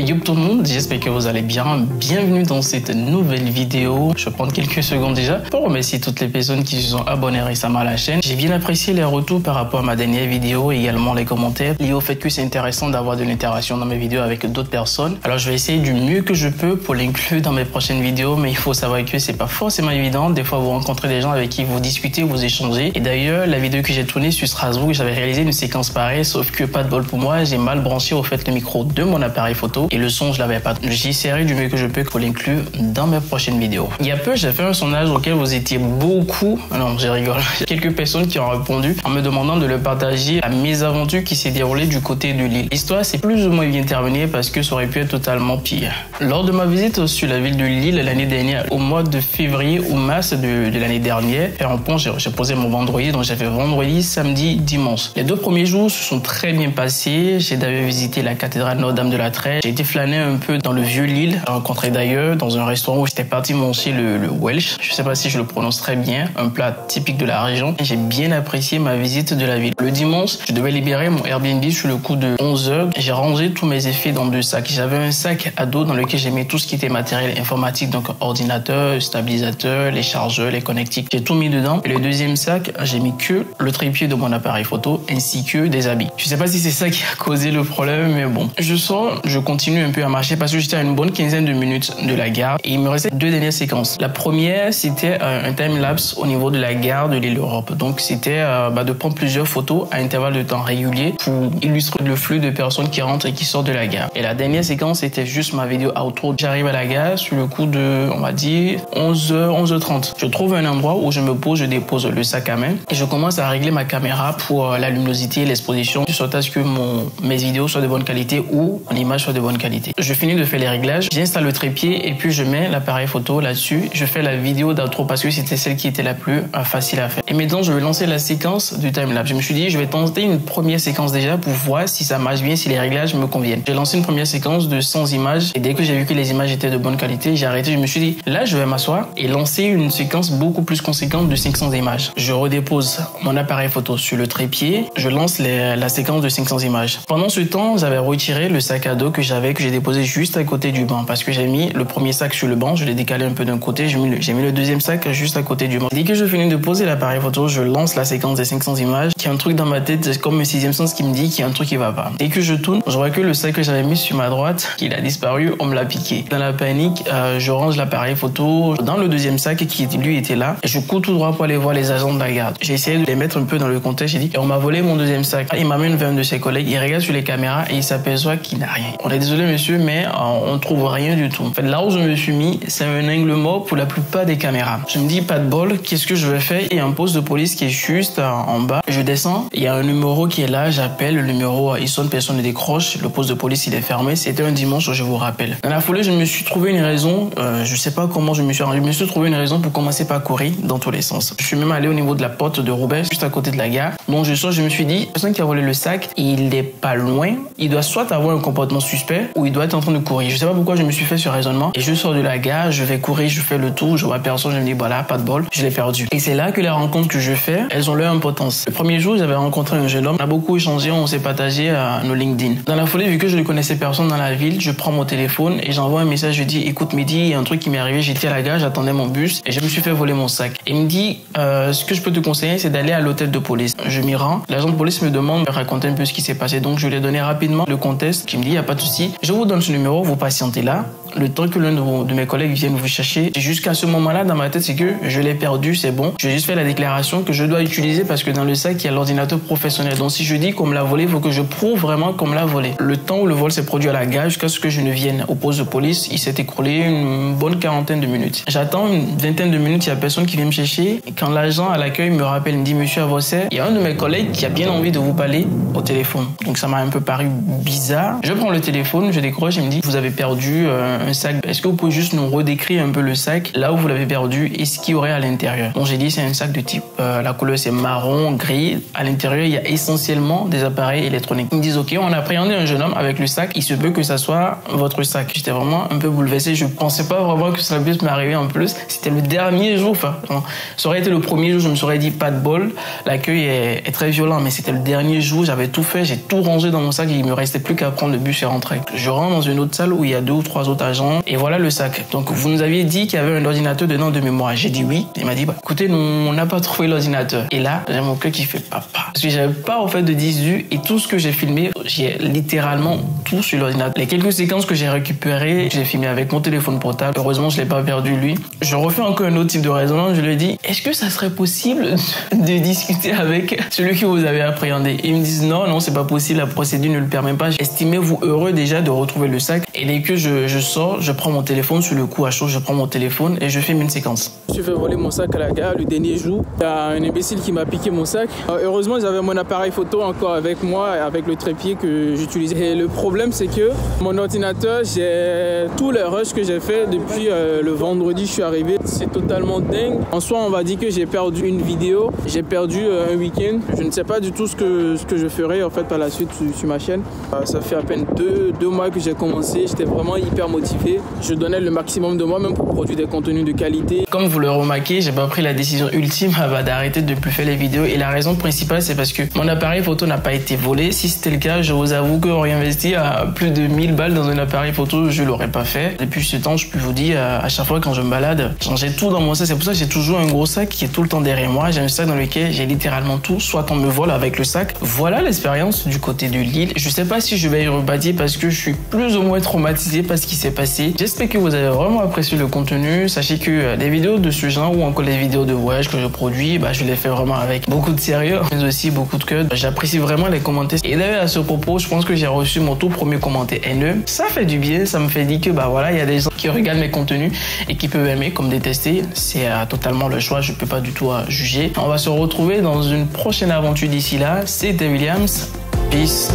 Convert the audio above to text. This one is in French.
Big up tout le monde, j'espère que vous allez bien. Bienvenue dans cette nouvelle vidéo. Je vais prendre quelques secondes déjà pour remercier toutes les personnes qui se sont abonnées récemment à la chaîne. J'ai bien apprécié les retours par rapport à ma dernière vidéo et également les commentaires liés au fait que c'est intéressant d'avoir de l'interaction dans mes vidéos avec d'autres personnes. Alors je vais essayer du mieux que je peux pour l'inclure dans mes prochaines vidéos, mais il faut savoir que c'est pas forcément évident. Des fois vous rencontrez des gens avec qui vous discutez, vous échangez. Et d'ailleurs la vidéo que j'ai tournée sur Strasbourg, j'avais réalisé une séquence pareille, sauf que pas de bol pour moi, j'ai mal branché au fait le micro de mon appareil photo et le son je l'avais pas. J'essaierai du mieux que je peux pour l'inclure dans mes prochaines vidéos. Il y a peu j'ai fait un sondage auquel vous étiez beaucoup, non je rigole, quelques personnes qui ont répondu en me demandant de leur partager la mésaventure qui s'est déroulée du côté de Lille. L'histoire c'est plus ou moins bien terminée parce que ça aurait pu être totalement pire. Lors de ma visite sur la ville de Lille l'année dernière, au mois de février ou mars de l'année dernière, et en pont j'ai posé mon vendredi, donc j'ai fait vendredi, samedi, dimanche. Les 2 premiers jours se sont très bien passés. J'ai d'ailleurs visité la cathédrale Notre-Dame de la Trêve. J'ai été flâner un peu dans le vieux Lille. J'ai rencontré d'ailleurs dans un restaurant où j'étais parti manger le Welsh. Je sais pas si je le prononce très bien, un plat typique de la région. J'ai bien apprécié ma visite de la ville. Le dimanche, je devais libérer mon Airbnb sur le coup de 11h. J'ai rangé tous mes effets dans 2 sacs. J'avais un sac à dos dans lequel j'ai mis tout ce qui était matériel informatique, donc ordinateur, stabilisateur, les chargeurs, les connectiques. J'ai tout mis dedans. Et le deuxième sac, j'ai mis que le trépied de mon appareil photo ainsi que des habits. Je sais pas si c'est ça qui a causé le problème, mais bon. Je sors, je continue un peu à marcher parce que j'étais à une bonne quinzaine de minutes de la gare et il me restait 2 dernières séquences. La première, c'était un time-lapse au niveau de la gare de l'île Europe. Donc, c'était de prendre plusieurs photos à intervalles de temps réguliers pour illustrer le flux de personnes qui rentrent et qui sortent de la gare. Et la dernière séquence, c'était juste ma vidéo outro. J'arrive à la gare sur le coup de, on va dire, 11h, 11h30. Je trouve un endroit où je me pose, je dépose le sac à main et je commence à régler ma caméra pour la luminosité, l'exposition, de sorte à ce que mes vidéos soient de bonne qualité ou mon image soit de bonne qualité. Je finis de faire les réglages, j'installe le trépied et puis je mets l'appareil photo là-dessus. Je fais la vidéo d'outro parce que c'était celle qui était la plus facile à faire. Et maintenant, je vais lancer la séquence du timelapse. Je me suis dit, je vais tenter une première séquence déjà pour voir si ça marche bien, si les réglages me conviennent. J'ai lancé une première séquence de 100 images et dès que j'ai vu que les images étaient de bonne qualité, j'ai arrêté. Je me suis dit, là, je vais m'asseoir et lancer une séquence beaucoup plus conséquente de 500 images. Je redépose mon appareil photo sur le trépied. Je lance la séquence de 500 images. Pendant ce temps, j'avais retiré le sac à dos que j'ai déposé juste à côté du banc parce que j'ai mis le premier sac sur le banc, je l'ai décalé un peu d'un côté, j'ai mis le deuxième sac juste à côté du banc. Dès que je finis de poser l'appareil photo, je lance la séquence des 500 images. Il y a un truc dans ma tête, c'est comme un 6e sens qui me dit qu'il y a un truc qui va pas. Dès que je tourne, je vois que le sac que j'avais mis sur ma droite, il a disparu, on me l'a piqué. Dans la panique, je range l'appareil photo dans le deuxième sac qui lui était là et je cours tout droit pour aller voir les agents de la garde. J'ai essayé de les mettre un peu dans le contexte, j'ai dit, on m'a volé mon deuxième sac. Il m'amène vers un de ses collègues, il regarde sur les caméras et il s'aperçoit qu'il n'a rien. On est désolé monsieur, mais on trouve rien du tout. En fait, là où je me suis mis, c'est un angle mort pour la plupart des caméras. Je me dis, pas de bol, qu'est-ce que je vais faire? Il y a un poste de police qui est juste en bas. Je descends, il y a un numéro qui est là, j'appelle, le numéro, il sonne, personne ne décroche. Le poste de police, il est fermé. C'était un dimanche, je vous rappelle. Dans la foulée, je me suis trouvé une raison, je sais pas comment je me suis rendu, je me suis trouvé une raison pour commencer par courir dans tous les sens. Je suis même allé au niveau de la porte de Roubaix, juste à côté de la gare. Donc je sors, je me suis dit, la personne qui a volé le sac, il est pas loin. Il doit soit avoir un comportement suspect ou il doit être en train de courir. Je sais pas pourquoi je me suis fait ce raisonnement. Et je sors de la gare, je vais courir, je fais le tour, je vois personne, je me dis voilà, pas de bol, je l'ai perdu. Et c'est là que les rencontres que je fais, elles ont leur importance. Le premier jour, j'avais rencontré un jeune homme, on a beaucoup échangé, on s'est partagé nos LinkedIn. Dans la foulée, vu que je ne connaissais personne dans la ville, je prends mon téléphone et j'envoie un message, je dis écoute Mehdi, il y a un truc qui m'est arrivé, j'étais à la gare, j'attendais mon bus et je me suis fait voler mon sac. Il me dit ce que je peux te conseiller, c'est d'aller à l'hôtel de police. Je m'y rends, l'agent de police me demande de raconter un peu ce qui s'est passé, donc je lui ai donné rapidement le contexte, qui me dit il y a pas de souci, je vous donne ce numéro, vous patientez là. Le temps que l'un de mes collègues vienne vous chercher. Jusqu'à ce moment-là, dans ma tête, c'est que je l'ai perdu, c'est bon. Je vais juste faire la déclaration que je dois utiliser parce que dans le sac, il y a l'ordinateur professionnel. Donc si je dis qu'on me l'a volé, il faut que je prouve vraiment qu'on me l'a volé. Le temps où le vol s'est produit à la gare, jusqu'à ce que je ne vienne au poste de police, il s'est écoulé une bonne quarantaine de minutes. J'attends une vingtaine de minutes, il y a personne qui vient me chercher. Et quand l'agent à l'accueil me rappelle, il me dit monsieur Avosset, il y a un de mes collègues qui a bien envie de vous parler au téléphone. Donc ça m'a un peu paru bizarre. Je prends le téléphone, je décroche, il me dit vous avez perdu un sac. Est-ce que vous pouvez juste nous redécrire un peu le sac, là où vous l'avez perdu et ce qu'il y aurait à l'intérieur? Donc j'ai dit c'est un sac de type, la couleur c'est marron, gris. À l'intérieur, il y a essentiellement des appareils électroniques. Ils me disent ok, on a appréhendé un jeune homme avec le sac, il se peut que ça soit votre sac. J'étais vraiment un peu bouleversé, je pensais pas vraiment que ça puisse m'arriver en plus. C'était le dernier jour, enfin, ça aurait été le premier jour, je me serais dit pas de bol, l'accueil est très violent, mais c'était le dernier jour, j'avais tout fait, j'ai tout rangé dans mon sac et il me restait plus qu'à prendre le bus et rentrer. Je rentre dans une autre salle où il y a 2 ou 3 autres agents et voilà le sac. Donc vous nous aviez dit qu'il y avait un ordinateur dedans de mémoire. J'ai dit oui. Il m'a dit écoutez, nous, on n'a pas trouvé l'ordinateur. Et là, j'ai mon cœur qui fait papa. Parce que j'avais pas en fait de disque dur et tout ce que j'ai filmé, j'ai littéralement tout sur l'ordinateur. Les quelques séquences que j'ai récupérées, j'ai filmé avec mon téléphone portable. Heureusement, je l'ai pas perdu lui. Je refais encore un autre type de raisonnement. Je lui ai dit, est-ce que ça serait possible de discuter avec celui que vous avez appréhendé? Ils me disent non, c'est pas possible. La procédure ne le permet pas. Estimez-vous heureux déjà de retrouver le sac. Et dès que je sors, je prends mon téléphone sur le coup à chaud. Je prends mon téléphone et je filme une séquence. Je fais voler mon sac à la gare le dernier jour. Il y a un imbécile qui m'a piqué mon sac. Heureusement, j'avais mon appareil photo encore avec moi, avec le trépied que j'utilisais. Et le problème, c'est que mon ordinateur, j'ai tous les rushs que j'ai fait depuis le vendredi, je suis arrivé. C'est totalement dingue. En soi, on va dire que j'ai perdu une vidéo, j'ai perdu un week-end. Je ne sais pas du tout ce que je ferai en fait par la suite sur ma chaîne. Ça fait à peine deux mois que j'ai commencé. J'étais vraiment hyper motivé. Je donnais le maximum de moi-même pour produire des contenus de qualité. Comme vous le remarquez, j'ai pas pris la décision ultime d'arrêter de plus faire les vidéos. Et la raison principale, c'est parce que mon appareil photo n'a pas été volé. Si c'était le cas, je vous avoue que réinvestir à plus de 1000 balles dans un appareil photo, je l'aurais pas fait. Depuis ce temps, je peux vous dire, à chaque fois quand je me balade, j'ai tout dans mon sac. C'est pour ça que j'ai toujours un gros sac qui est tout le temps derrière moi. J'ai un sac dans lequel j'ai littéralement tout. Soit on me vole avec le sac. Voilà l'expérience du côté de Lille. Je sais pas si je vais y rebâtir parce que je suis plus ou moins traumatisé par ce qui s'est passé. J'espère que vous avez vraiment apprécié le contenu. Sachez que des vidéos de ce genre ou encore les vidéos de voyage que je produis, je les fais vraiment avec beaucoup de sérieux, mais aussi beaucoup de cœur. J'apprécie vraiment les commentaires. Et d'ailleurs, à ce propos, je pense que j'ai reçu mon tout premier commentaire haineux. Ça fait du bien, ça me fait dire que voilà, il y a des gens qui regardent mes contenus et qui peuvent aimer comme détester. C'est totalement le choix, je peux pas du tout juger. On va se retrouver dans une prochaine aventure d'ici là. C'était Williams. Peace.